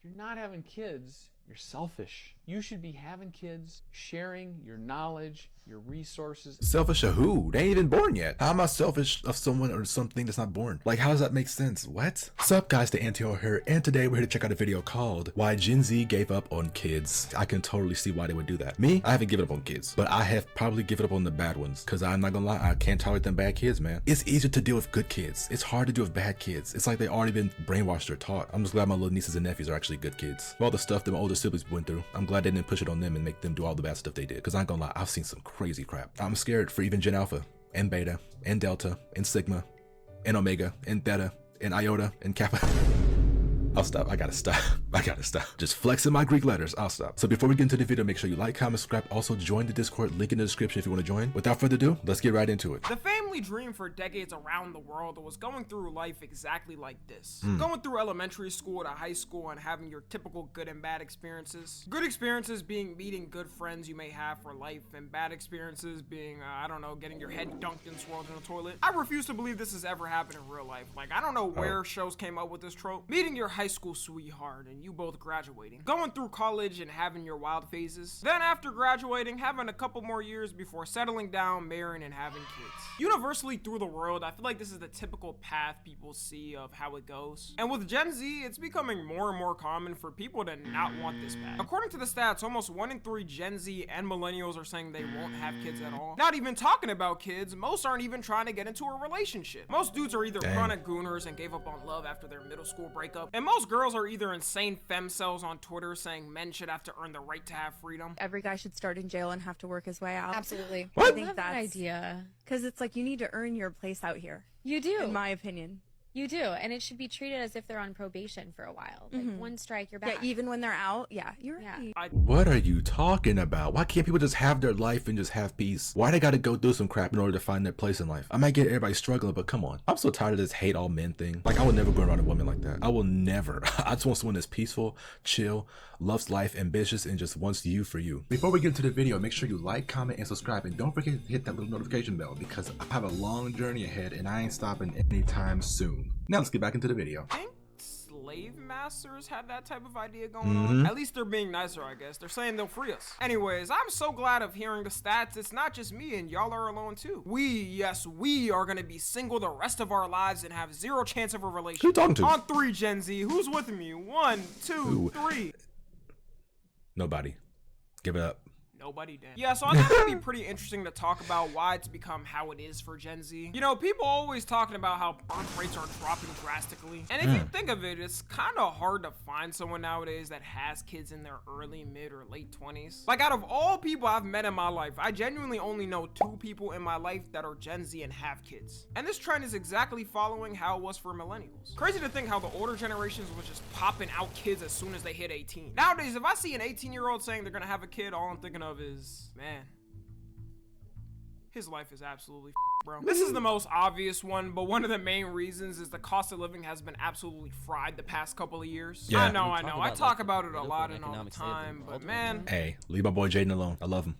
If you're not having kids, you're selfish. You should be having kids, sharing your knowledge, your resources. Selfish of who? They ain't even born yet. How am I selfish of someone or something that's not born? Like, how does that make sense? What? What's up, guys? The Antio here, and today we're here to check out a video called Why Gen Z Gave Up on Kids. I can totally see why they would do that. Me, I haven't given up on kids, but I have probably given up on the bad ones, because I'm not gonna lie, I can't tolerate them bad kids, man. It's easier to deal with good kids. It's hard to deal with bad kids. It's like they already been brainwashed or taught. I'm just glad my little nieces and nephews are actually good kids. All the stuff that my older siblings went through, I'm glad they didn't push it on them and make them do all the bad stuff they did, because I ain't gonna lie, I've seen some crazy crap. I'm scared for even Gen Alpha and Beta and Delta and Sigma and Omega and Theta and Iota and Kappa. I'll stop. I gotta stop. I gotta stop. Just flexing my Greek letters. I'll stop. So before we get into the video, make sure you like, comment, subscribe. Also join the Discord, link in the description if you want to join. Without further ado, let's get right into it. The family dream for decades around the world was going through life exactly like this. Going through elementary school to high school and having your typical good and bad experiences. Good experiences being meeting good friends you may have for life, and bad experiences being, I don't know, getting your head dunked and swirled in a toilet. I refuse to believe this has ever happened in real life. Like, I don't know where shows came up with this trope. Meeting your high school sweetheart and you both graduating. Going through college and having your wild phases. Then after graduating, having a couple more years before settling down, marrying, and having kids. Universally through the world, I feel like this is the typical path people see of how it goes. And with Gen Z, it's becoming more and more common for people to not want this path. According to the stats, almost 1 in 3 Gen Z and millennials are saying they won't have kids at all. Not even talking about kids, most aren't even trying to get into a relationship. Most dudes are either chronic gooners and gave up on love after their middle school breakup, and most girls are either insane femcells on Twitter saying men should have to earn the right to have freedom. Every guy should start in jail and have to work his way out. Absolutely. I think Love that that's idea. because it's like you need to earn your place out here. You do. In my opinion. You do. And it should be treated as if they're on probation for a while. Like one strike, you're back. Yeah, even when they're out. Yeah, you're Yeah. right. What are you talking about? Why can't people just have their life and just have peace? Why they gotta go through some crap in order to find their place in life? I might get everybody struggling, but come on. I'm so tired of this hate all men thing. Like, I would never go around a woman like that. I will never. I just want someone that's peaceful, chill, loves life, ambitious, and just wants you for you. Before we get into the video, make sure you like, comment, and subscribe, and don't forget to hit that little notification bell, because I have a long journey ahead and I ain't stopping anytime soon. Now let's get back into the video. I think slave masters had that type of idea going on. At least they're being nicer, I guess. They're saying they'll free us. Anyways, I'm so glad of hearing the stats. It's not just me, and y'all are alone too. Yes, we are gonna be single the rest of our lives and have zero chance of a relationship. Who you talking to? On 3, Gen Z. Who's with me? 1, 2, Who? 3. Nobody. Give it up. Nobody did. Yeah, so I thought it'd be pretty interesting to talk about why it's become how it is for Gen Z. You know, people always talking about how birth rates are dropping drastically. And if you think of it, it's kind of hard to find someone nowadays that has kids in their early, mid, or late 20s. Like, out of all people I've met in my life, I genuinely only know 2 people in my life that are Gen Z and have kids. And this trend is exactly following how it was for millennials. Crazy to think how the older generations was just popping out kids as soon as they hit 18. Nowadays, if I see an 18-year-old saying they're gonna have a kid, all I'm thinking of is, man, his life is absolutely bro. This is the most obvious one, but one of the main reasons is the cost of living has been absolutely fried the past couple of years. Yeah. I know. I talk about it a lot and all the time, but man, Hey, leave my boy Jaden alone. I love him.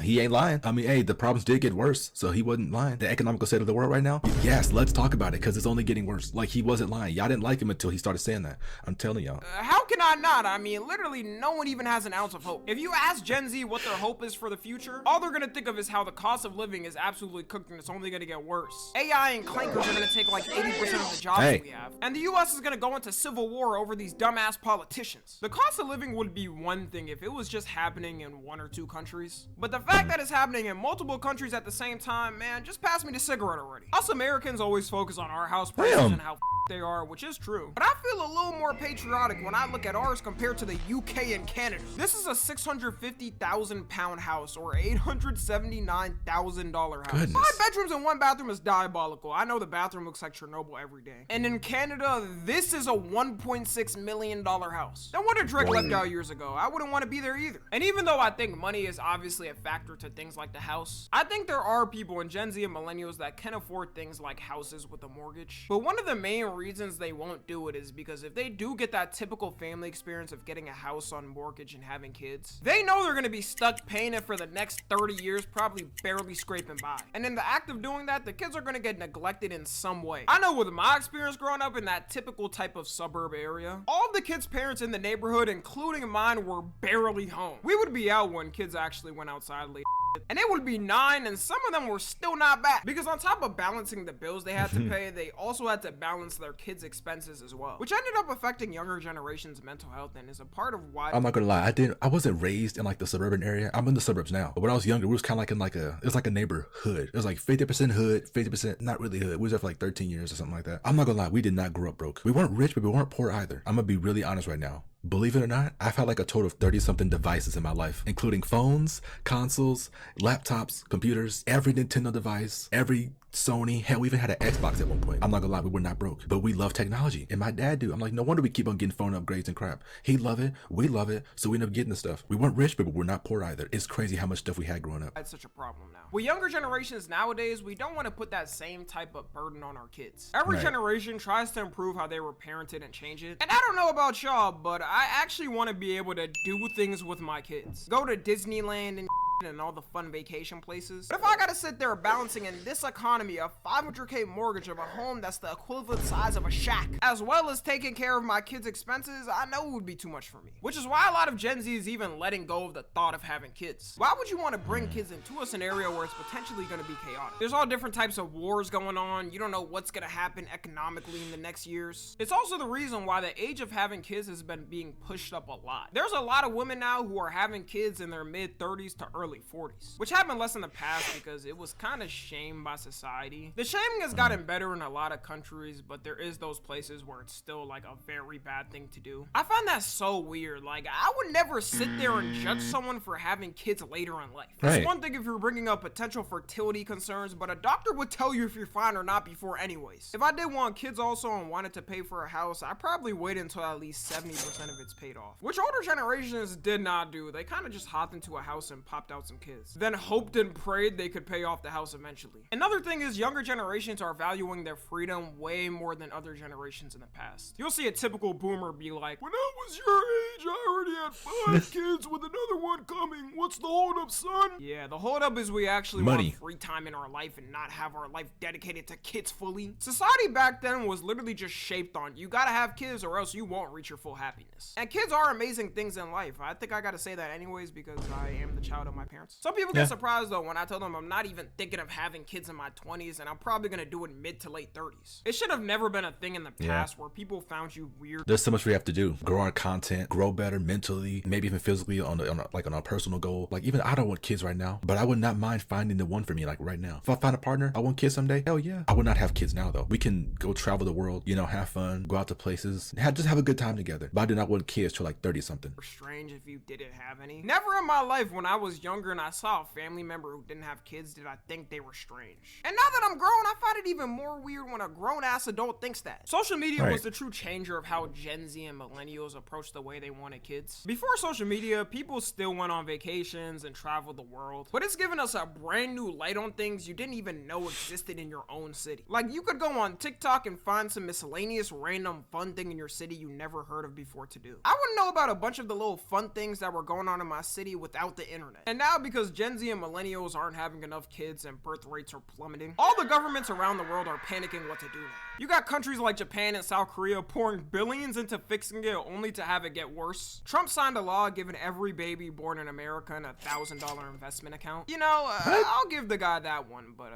He ain't lying. I mean, hey, the problems did get worse, so he wasn't lying. The economical state of the world right now? Yes, let's talk about it, because it's only getting worse. Like, he wasn't lying. Y'all didn't like him until he started saying that. I'm telling y'all. how can I not? I mean, literally no one even has an ounce of hope. If you ask Gen Z what their hope is for the future, all they're gonna think of is how the cost of living is absolutely cooked and it's only gonna get worse. AI and clankers are gonna take like 80% of the jobs we have. And the US is gonna go into civil war over these dumbass politicians. The cost of living would be one thing if it was just happening in 1 or 2 countries. But the fact that it's happening in multiple countries at the same time, man, just pass me the cigarette already. Us Americans always focus on our house prices and how they are, which is true. But I feel a little more patriotic when I look at ours compared to the UK and Canada. This is a 650,000 pound house, or $879,000 house. Goodness. 5 bedrooms and 1 bathroom is diabolical. I know the bathroom looks like Chernobyl every day. And in Canada, this is a $1.6 million house. No wonder Drake left out years ago. I wouldn't want to be there either. And even though I think money is obviously a factor to things like the house, I think there are people in Gen Z and millennials that can afford things like houses with a mortgage. But one of the main reasons they won't do it is because if they do get that typical family experience of getting a house on mortgage and having kids, they know they're gonna be stuck paying it for the next 30 years, probably barely scraping by. And in the act of doing that, the kids are gonna get neglected in some way. I know with my experience growing up in that typical type of suburb area, all of the kids' parents in the neighborhood, including mine, were barely home. We would be out when kids actually went outside late, and they would be 9, and some of them were still not back. Because on top of balancing the bills they had to pay, they also had to balance their kids' expenses as well, which ended up affecting younger generations' mental health and is a part of why. I'm not gonna lie, I wasn't raised in like the suburban area. I'm in the suburbs now. But when I was younger, we was kind of like in like it was like a neighborhood. It was like 50% hood, 50% not really hood. We was there for like 13 years or something like that. I'm not gonna lie, we did not grow up broke. We weren't rich, but we weren't poor either. I'm gonna be really honest right now. Believe it or not, I've had like a total of 30-something devices in my life, including phones, consoles, laptops, computers, every Nintendo device, every Sony. Hell, we even had an Xbox at one point. I'm not gonna lie, we were not broke, but we love technology, and my dad do. I'm like, no wonder we keep on getting phone upgrades and crap. He love it, we love it, so we end up getting the stuff. We weren't rich, but we're not poor either. It's crazy how much stuff we had growing up. That's such a problem now. With younger generations nowadays, we don't want to put that same type of burden on our kids. Every Right. generation tries to improve how they were parented and change it. And I don't know about y'all, but I actually want to be able to do things with my kids. Go to Disneyland and all the fun vacation places. But if I gotta sit there balancing in this economy a $500K mortgage of a home that's the equivalent size of a shack, as well as taking care of my kids' expenses, I know it would be too much for me. Which is why a lot of Gen Z is even letting go of the thought of having kids. Why would you want to bring kids into a scenario where it's potentially gonna be chaotic? There's all different types of wars going on. You don't know what's gonna happen economically in the next years. It's also the reason why the age of having kids has been being pushed up a lot. There's a lot of women now who are having kids in their mid-30s to early 40s, which happened less in the past because it was kind of shamed by society. The shaming has gotten better in a lot of countries, but there is those places where it's still like a very bad thing to do. I find that so weird. Like, I would never sit there and judge someone for having kids later in life. Right. It's one thing if you're bringing up potential fertility concerns, but a doctor would tell you if you're fine or not before anyways. If I did want kids also and wanted to pay for a house, I'd probably wait until at least 70% of it's paid off, which older generations did not do. They kind of just hopped into a house and popped out some kids, then hoped and prayed they could pay off the house eventually. Another thing is younger generations are valuing their freedom way more than other generations in the past. You'll see a typical boomer be like, when I was your age, I already had 5 kids with another one coming. What's the holdup, son? Yeah, the holdup is we actually Money. want free time in our life and not have our life dedicated to kids fully. Society back then was literally just shaped on you gotta have kids or else you won't reach your full happiness. And kids are amazing things in life. I think I gotta say that anyways because I am the child of my parents. Some people get surprised though when I tell them I'm not even thinking of having kids in my 20s and I'm probably gonna do it mid to late 30s. It should have never been a thing in the past where people found you weird. There's so much we have to do. Grow our content, grow better mentally, maybe even physically on a personal goal. Like even I don't want kids right now, but I would not mind finding the one for me like right now. If I find a partner, I want kids someday. Hell yeah. I would not have kids now though. We can go travel the world, you know, have fun, go out to places, just have a good time together. But I do not want kids till like 30 something. Strange if you didn't have any. Never in my life when I was younger and I saw a family member who didn't have kids did I think they were strange. And now that I'm grown, I find it even more weird when a grown-ass adult thinks that. Social media was the true changer of how Gen Z and millennials approach the way they wanted kids. Before social media, people still went on vacations and traveled the world, but it's given us a brand new light on things you didn't even know existed in your own city. Like you could go on TikTok and find some miscellaneous random fun thing in your city you never heard of before to do. I wouldn't know about a bunch of the little fun things that were going on in my city without the internet. And now because Gen Z and millennials aren't having enough kids and birth rates are plummeting, all the governments around the world are panicking what to do now. You got countries like Japan and South Korea pouring billions into fixing it only to have it get worse. Trump signed a law giving every baby born in America an $1,000 investment account. You know, I'll give the guy that one, but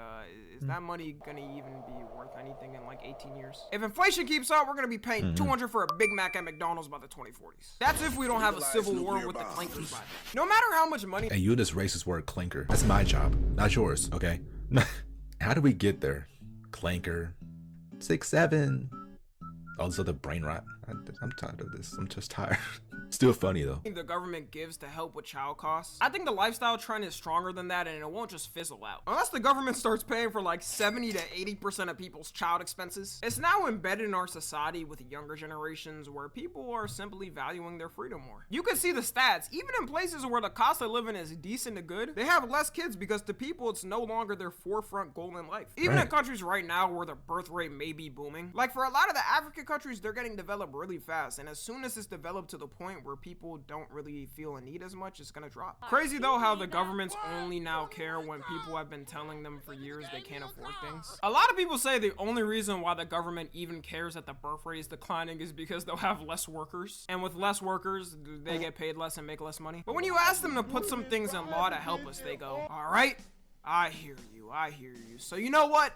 is that money gonna even be worth anything in like 18 years? If inflation keeps up, we're gonna be paying $200 for a Big Mac at McDonald's by the 2040s. That's if we don't have a civil war with the clankers by then. No matter how much money— And you this racist word clanker. That's my job, not yours, okay? How do we get there? Clanker, 6'7", all this other brain rot. I'm tired of this. I'm just tired. Still funny though. The government gives to help with child costs. I think the lifestyle trend is stronger than that, and it won't just fizzle out. Unless the government starts paying for like 70 to 80% of people's child expenses. It's now embedded in our society with younger generations where people are simply valuing their freedom more. You can see the stats. Even in places where the cost of living is decent to good, they have less kids because to people it's no longer their forefront goal in life. Even in countries right now where the birth rate may be booming, like for a lot of the African countries, they're getting developed really fast, and as soon as it's developed to the point where people don't really feel a need as much, it's gonna drop. Crazy though how the governments only now care when people have been telling them for years they can't afford things. A lot of people say the only reason why the government even cares that the birth rate is declining is because they'll have less workers, and with less workers they get paid less and make less money. But when you ask them to put some things in law to help us, they go, all right, I hear you, so you know what?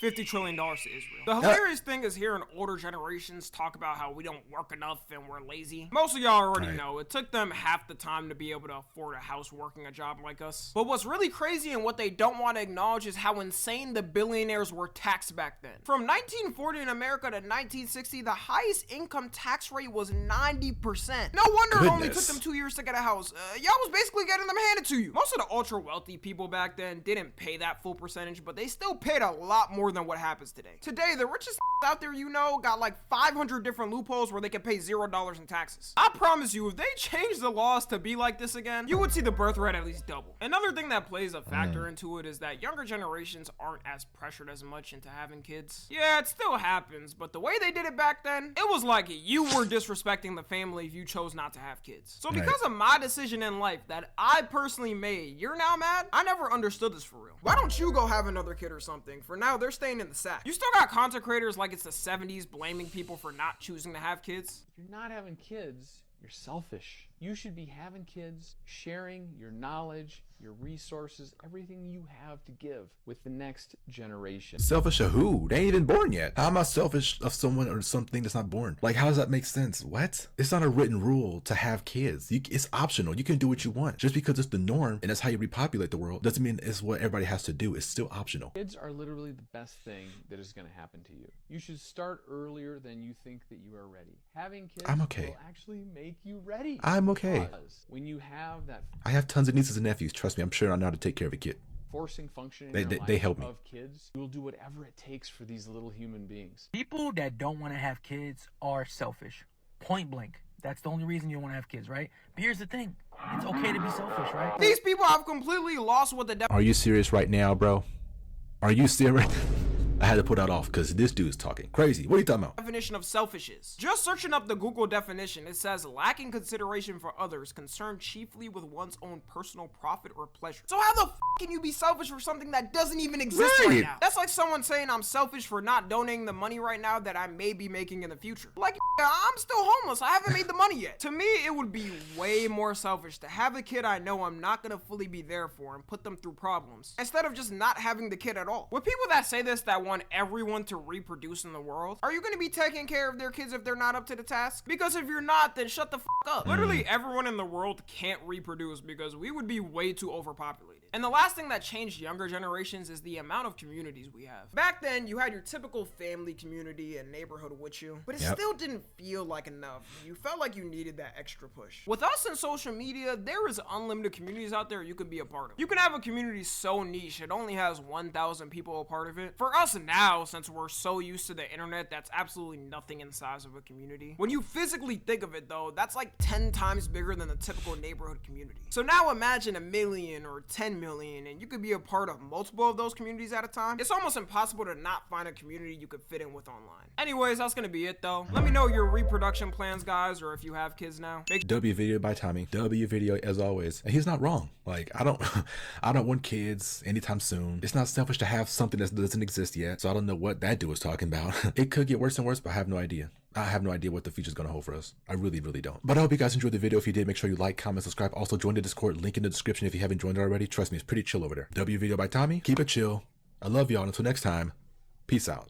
$50 trillion to Israel. The hilarious thing is hearing older generations talk about how we don't work enough and we're lazy. Most of y'all already know it took them half the time to be able to afford a house working a job like us. But what's really crazy and what they don't want to acknowledge is how insane the billionaires were taxed back then. From 1940 in America to 1960, the highest income tax rate was 90%. No wonder it only took them 2 years to get a house. Y'all was basically getting them handed to you. Most of the ultra wealthy people back then didn't pay that full percentage, but they still paid a lot more than what happens today. Today, the richest out there you know got like 500 different loopholes where they can pay $0 in taxes. I promise you, if they change the laws to be like this again, you would see the birth rate at least double. Another thing that plays a factor into it is that younger generations aren't as pressured as much into having kids. Yeah, it still happens, but the way they did it back then, it was like you were disrespecting the family if you chose not to have kids. So because of my decision in life that I personally made, you're now mad? I never understood this for real. Why don't you go have another kid or something? For now, they're staying in the sack. You still got content creators like it's the 70s blaming people for not choosing to have kids. If you're not having kids, you're selfish. You should be having kids, sharing your knowledge, your resources, everything you have to give with the next generation. Selfish of who? They ain't even born yet. How am I selfish of someone or something that's not born? Like, how does that make sense? What? It's not a written rule to have kids. It's optional. You can do what you want. Just because it's the norm and that's how you repopulate the world doesn't mean it's what everybody has to do. It's still optional. Kids are literally the best thing that is going to happen to you. You should start earlier than you think that you are ready. Having kids will actually make you ready. I'm okay. Because when you have that, I have tons of nieces and nephews. Trust me, I'm sure I know how to take care of a kid. Forcing function in they help me. Of kids, you will do whatever it takes for these little human beings. People that don't want to have kids are selfish. Point blank. That's the only reason you don't want to have kids, right? But here's the thing. It's okay to be selfish, right? These people have completely lost what the Are you serious right now, bro? Are you serious? I had to put that off because this dude's talking crazy. What are you talking about? Definition of selfish is. Just searching up the Google definition, it says lacking consideration for others, concerned chiefly with one's own personal profit or pleasure. So how the f can you be selfish for something that doesn't even exist right now? That's like someone saying I'm selfish for not donating the money right now that I may be making in the future. Like, I'm still homeless. I haven't made the money yet. To me, it would be way more selfish to have a kid I know I'm not gonna fully be there for and put them through problems, instead of just not having the kid at all. With people that say this that want everyone to reproduce in the world, are you going to be taking care of their kids if they're not up to the task? Because if you're not, then shut the f up. Literally everyone in the world can't reproduce because we would be way too overpopulated. And the last thing that changed younger generations is the amount of communities we have. Back then, you had your typical family community and neighborhood with you, but it still didn't feel like enough. You felt like you needed that extra push. With us and social media, there is unlimited communities out there you can be a part of. You can have a community so niche it only has 1,000 people a part of it. For us now, since we're so used to the internet, that's absolutely nothing in size of a community. When you physically think of it though, that's like 10 times bigger than the typical neighborhood community. So now imagine 1 million or 10 million and you could be a part of multiple of those communities at a time. It's almost impossible to not find a community you could fit in with online. Anyways, that's gonna be it though. Let me know your reproduction plans, guys, or if you have kids now. W video by Tommy. W video as always. And he's not wrong. Like, I don't want kids anytime soon. It's not selfish to have something that doesn't exist yet. So I don't know what that dude was talking about. It could get worse and worse, but I have no idea. I have no idea what the future's gonna hold for us. I really don't. But I hope you guys enjoyed the video. If you did, make sure you like, comment, subscribe. Also join the Discord, link in the description if you haven't joined it already. Trust me, it's pretty chill over there. W video by Tommy. Keep it chill. I love y'all. Until next time, peace out.